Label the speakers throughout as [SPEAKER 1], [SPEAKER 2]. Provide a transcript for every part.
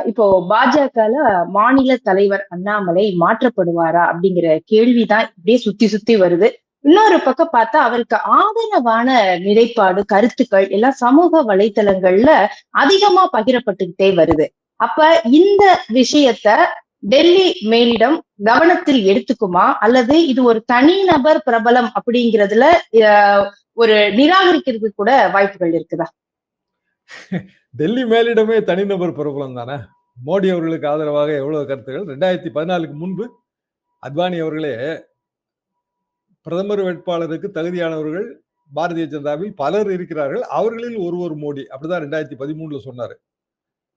[SPEAKER 1] இப்போ பாஜகல மாநில தலைவர் அண்ணாமலை மாற்றப்படுவாரா அப்படிங்கிற கேள்விதான் இப்படியே சுத்தி சுத்தி வருது. இன்னொரு பக்கம் பார்த்தா அவருக்கு ஆதரவான நிலைப்பாடு, கருத்துக்கள் எல்லாம் சமூக வலைத்தளங்கள்ல அதிகமா பகிரப்பட்டுக்கிட்டே வருது. அப்ப இந்த விஷயத்த டெல்லி மேலிடம் கவனத்தில் எடுத்துக்குமா, அல்லது இது ஒரு தனிநபர் பிரபலம் அப்படிங்கிறதுல ஒரு நிராகரிக்கிறதுக்கு கூட வாய்ப்புகள் இருக்குதா?
[SPEAKER 2] டெல்லி மேலிடமே தனிநபர் பிரபலம் தானே. மோடி அவர்களுக்கு ஆதரவாக எவ்வளவு கருத்துகள். 2014க்கு முன்பு அத்வானி அவர்களே பிரதமர் வேட்பாளருக்கு தகுதியானவர்கள் பாரதிய ஜனதாவில் பலர் இருக்கிறார்கள், அவர்களில் ஒருவர் மோடி, அப்படிதான் 2013ல சொன்னாரு.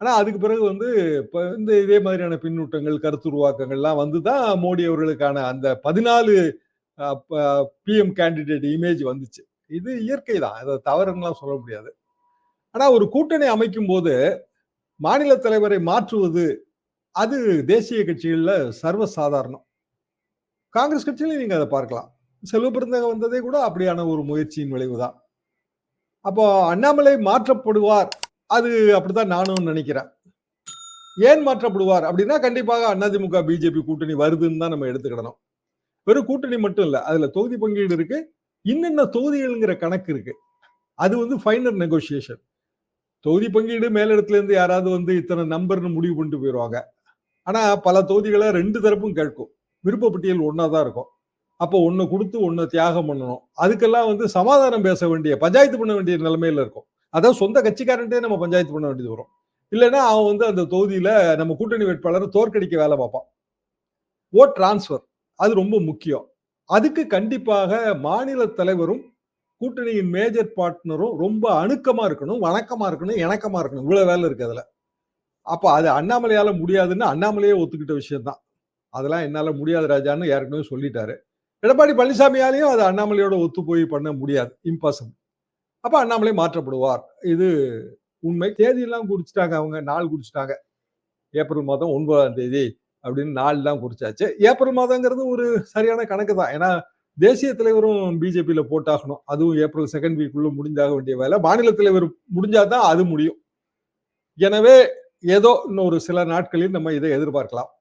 [SPEAKER 2] ஆனா அதுக்கு பிறகு இந்த இதே மாதிரியான பின்னூட்டங்கள், கருத்துருவாக்கங்கள்லாம் வந்துதான் மோடி அவர்களுக்கான அந்த 14 பிஎம் கேண்டிடேட் இமேஜ் வந்துச்சு. இது இயற்கை தான், அதை தவறுலாம் சொல்ல முடியாது. ஆனா ஒரு கூட்டணி அமைக்கும் போது மாநில தலைவரை மாற்றுவது அது தேசிய கட்சிகள்ல சர்வசாதாரணம். காங்கிரஸ் கட்சியில நீங்க அதை பார்க்கலாம். செல்வ பெருந்தகை வந்ததே கூட அப்படியான ஒரு முயற்சியின் விளைவுதான். அப்போ அண்ணாமலை மாற்றப்படுவார், அது அப்படித்தான் நானும் நினைக்கிறேன். ஏன் மாற்றப்படுவார் அப்படின்னா, கண்டிப்பாக அதிமுக பிஜேபி கூட்டணி வருதுன்னு தான் நம்ம எடுத்துக்கிடணும். வெறும் கூட்டணி மட்டும் இல்ல, அதுல தொகுதி பங்கீடு இருக்கு, இன்னென்ன தொகுதிகள்ங்கிற கணக்கு இருக்கு. அது ஃபைனல் நெகோசியேஷன். தொகுதி பங்கீடு மேலிடத்துல இருந்து யாராவது இத்தனை நம்பர்னு முடிவு பண்ணிட்டு போயிடுவாங்க. ஆனா பல தொகுதிகளை 2 தரப்பும் கேட்கும். விருப்பப்பட்டியல் ஒன்னாதான் இருக்கும். அப்போ ஒன்னு கொடுத்து ஒன்னு தியாகம் பண்ணணும். அதுக்கெல்லாம் சமாதானம் பேச வேண்டிய, பஞ்சாயத்து பண்ண வேண்டிய நிலைமையில இருக்கும். அதாவது சொந்த கட்சிக்காரன்ட்டே நம்ம பஞ்சாயத்து பண்ண வேண்டியது வரும். இல்லைன்னா அவன் அந்த தொகுதியில நம்ம கூட்டணி வேட்பாளரை தோற்கடிக்க வேலை பார்ப்பான். ஓட் டிரான்ஸ்பர் அது ரொம்ப முக்கியம். அதுக்கு கண்டிப்பாக மாநில தலைவரும் கூட்டணியின் மேஜர் பார்ட்னரும் ரொம்ப அணுக்கமா இருக்கணும், வணக்கமா இருக்கணும், இணக்கமா இருக்கணும். இவ்வளவு வேலை இருக்கு அதுல. அப்ப அது அண்ணாமலையால முடியாதுன்னு அண்ணாமலையே ஒத்துக்கிட்ட விஷயம் தான். அதெல்லாம் என்னால முடியாது ராஜான்னு ஏற்கனவே சொல்லிட்டாரு. எடப்பாடி பழனிசாமியாலையும் அது அண்ணாமலையோட ஒத்து போய் பண்ண முடியாது, இம்பாசிபிள். அப்ப அண்ணாமலை மாற்றப்படுவார், இது உண்மை. தேதியெல்லாம் குறிச்சிட்டாங்க, அவங்க நாள் குறிச்சிட்டாங்க. ஏப்ரல் மாதம் 9ஆம் தேதி அப்படின்னு நாள் தான் குறிச்சாச்சு. ஏப்ரல் மாதங்கிறது ஒரு சரியான கணக்கு தான். ஏன்னா தேசிய தலைவரும் பிஜேபியில போட்டாகணும். அதுவும் ஏப்ரல் 2nd வீக்குள்ள முடிஞ்சாக வேண்டிய வேலை. மாநில தலைவர் முடிஞ்சாதான் அது முடியும். எனவே ஏதோ இன்னொரு சில நாட்களில் நம்ம இதை எதிர்பார்க்கலாம்.